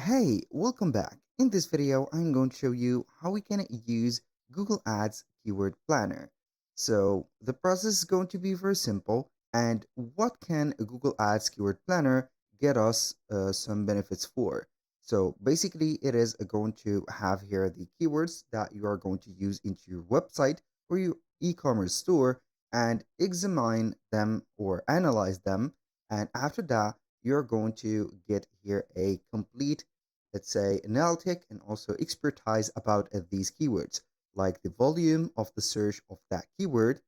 Hey, welcome back. In this video, I'm going to show you how we can use Google Ads Keyword Planner. So the process is going to be very simple. And what can a Google Ads Keyword Planner get us some benefits for? So basically, it is going to have here the keywords that you are going to use into your website or your e-commerce store and examine them or analyze them. And after that, you're going to get here a complete, let's say, analytic and also expertise about these keywords, like the volume of the search of that keyword.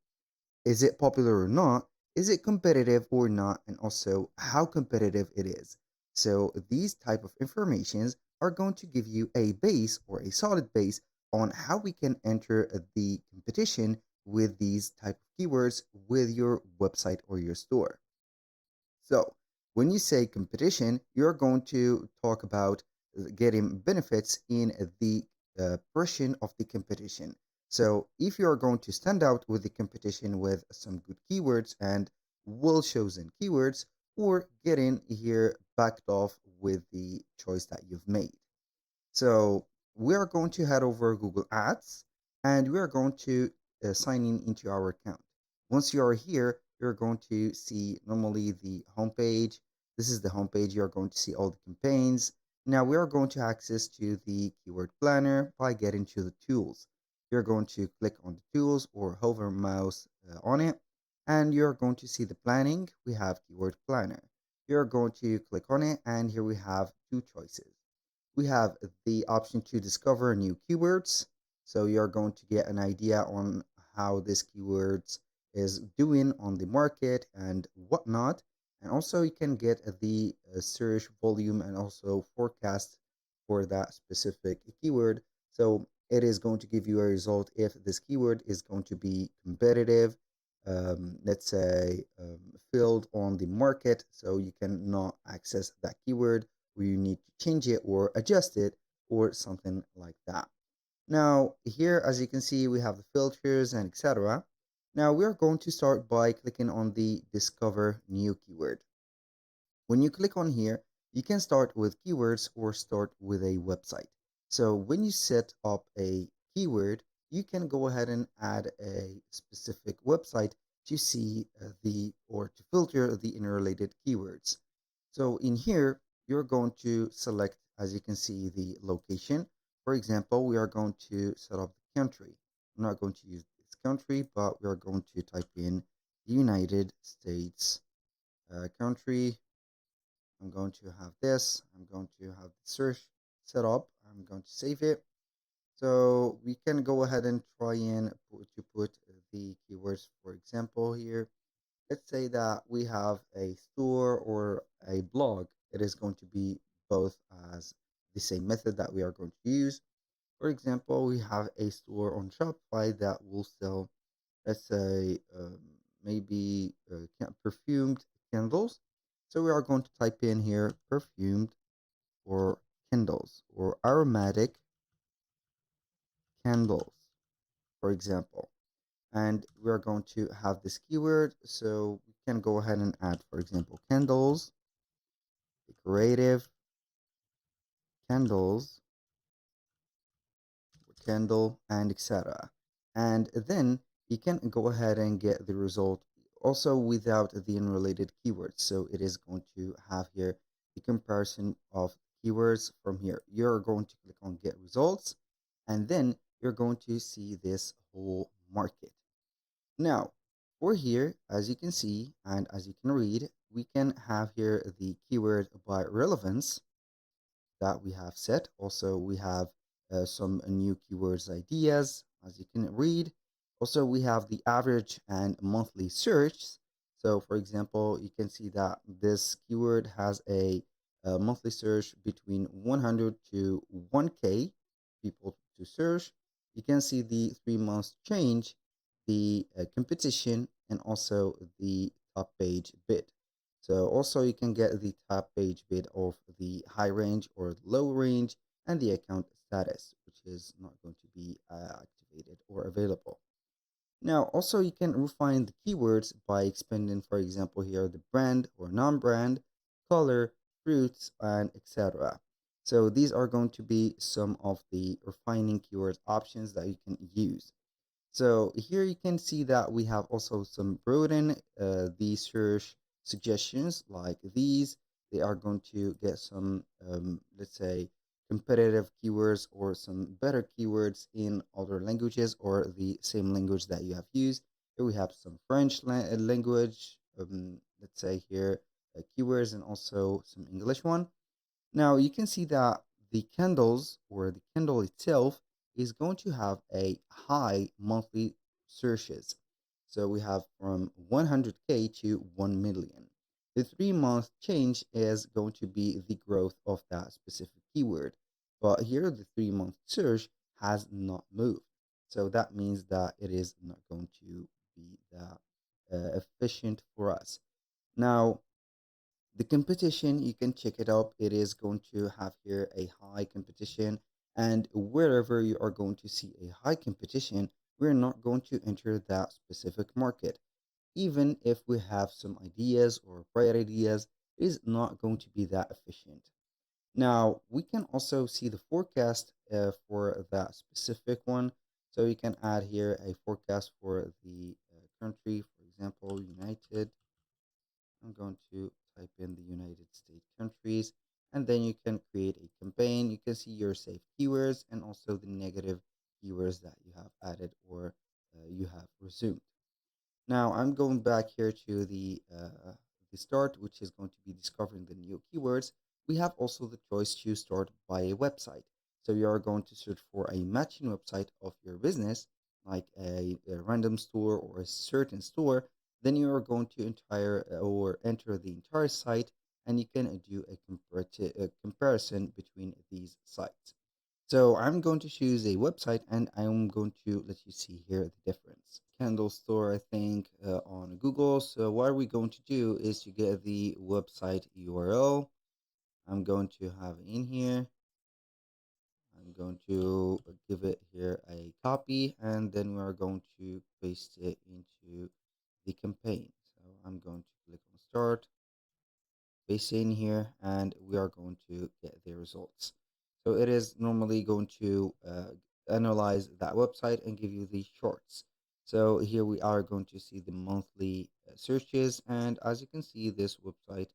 Is it popular or not? Is it competitive or not? And also how competitive it is. So these type of informations are going to give you a base or a solid base on how we can enter the competition with these type of keywords with your website or your store. So, when you say competition, you're going to talk about getting benefits in the portion of the competition. So, if you're going to stand out with the competition with some good keywords and well chosen keywords, or getting here backed off with the choice that you've made. So we are going to head over Google Ads and we are going to sign in into our account. Once you are here, you're going to see normally the homepage. This is the homepage. You're going to see all the campaigns. Now we are going to access to the keyword planner by getting to the tools. You're going to click on the tools or hover mouse on it, and you're going to see the planning. We have keyword planner. You're going to click on it, and here we have two choices. We have the option to discover new keywords. So you're going to get an idea on how this keywords is doing on the market and whatnot. And also you can get the search volume and also forecast for that specific keyword. So it is going to give you a result if this keyword is going to be competitive, let's say filled on the market, so you cannot access that keyword where you need to change it or adjust it or something like that. Now, here, as you can see, we have the filters and etc. Now, we're going to start by clicking on the Discover New Keyword. When you click on here, you can start with keywords or start with a website. So when you set up a keyword, you can go ahead and add a specific website to see the or to filter the interrelated keywords. So in here, you're going to select, as you can see, the location. For example, we are going to set up the country. I'm not going to use this country, but we are going to type in the United States country. I'm going to have this. I'm going to have the search set up. I'm going to save it. So we can go ahead and try and put the keywords, for example, here. Let's say that we have a store or a blog. It is going to be both as the same method that we are going to use. For example, we have a store on Shopify that will sell, let's say, maybe perfumed candles. So we are going to type in here perfumed or candles or aromatic candles, for example. And we're going to have this keyword. So we can go ahead and add, for example, candles, decorative candles, candle, and etc. And then you can go ahead and get the result also without the unrelated keywords. So it is going to have here the comparison of keywords from here. You're going to click on get results, and then you're going to see this whole market. Now, for here, as you can see and as you can read, we can have here the keyword by relevance that we have set. Also, we have some new keywords ideas, as you can read. Also, we have the average and monthly search. So, for example, you can see that this keyword has a monthly search between 100 to 1K people to search. You can see the 3 months change, the competition, and also the top page bid. So also you can get the top page bid of the high range or low range and the account status, which is not going to be activated or available. Now, also you can refine the keywords by expanding, for example, here the brand or non-brand, color, fruits, and etc. So these are going to be some of the refining keyword options that you can use. So here you can see that we have also some broaden the search suggestions like these. They are going to get some, let's say, competitive keywords or some better keywords in other languages or the same language that you have used. Here we have some French language, let's say here keywords and also some English one. Now you can see that the candles or the candle itself is going to have a high monthly searches. So we have from 100K to 1 million. The 3 month change is going to be the growth of that specific keyword. But here the 3 month search has not moved. So that means that it is not going to be that efficient for us. Now, the competition, you can check it out. It is going to have here a high competition, and wherever you are going to see a high competition, we're not going to enter that specific market. Even if we have some ideas or bright ideas, it is not going to be that efficient. Now, we can also see the forecast for that specific one. So you can add here a forecast for the country, for example, United. I'm going to type in the United States countries, and then you can create a campaign. You can see your saved keywords and also the negative keywords that you have added or you have resumed. Now I'm going back here to the start, which is going to be discovering the new keywords. We have also the choice to start by a website. So you are going to search for a matching website of your business, like a random store or a certain store. Then you are going to entire or enter the entire site, and you can do a comparison between these sites. So I'm going to choose a website and I'm going to let you see here the difference. Candle store, I think, on Google. So what we're going to do is to get the website URL. I'm going to have in here. I'm going to give it here a copy and then we are going to paste it into the campaign. So I'm going to click on start, paste in here, and we are going to get the results. So it is normally going to analyze that website and give you the shorts. So here we are going to see the monthly searches, and as you can see, this website,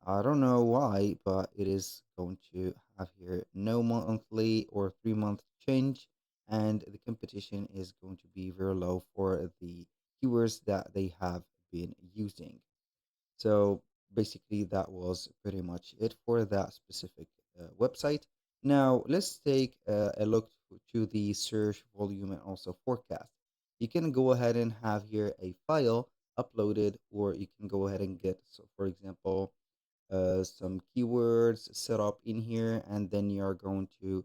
I don't know why, but it is going to have here no monthly or 3 month change, and the competition is going to be very low for the keywords that they have been using. So basically, that was pretty much it for that specific website. Now, let's take a look to the search volume and also forecast. You can go ahead and have here a file uploaded, or you can go ahead and get, so for example, some keywords set up in here, and then you are going to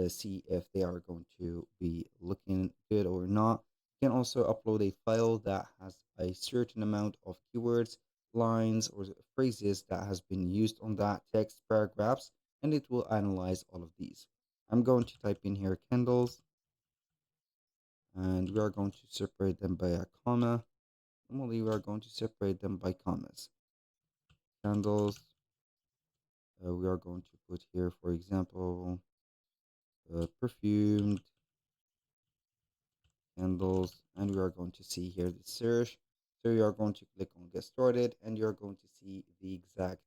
see if they are going to be looking good or not. You can also upload a file that has a certain amount of keywords, lines, or phrases that has been used on that text paragraphs, and it will analyze all of these. I'm going to type in here candles, and we are going to separate them by a comma. Normally, we are going to separate them by commas. Candles, we are going to put here, for example, perfumed candles, and we are going to see here the search. So you are going to click on get started, and you're going to see the exact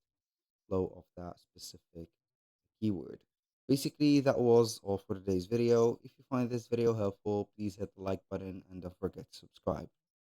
flow of that specific keyword. Basically, that was all for today's video. If you find this video helpful, please hit the like button and don't forget to subscribe.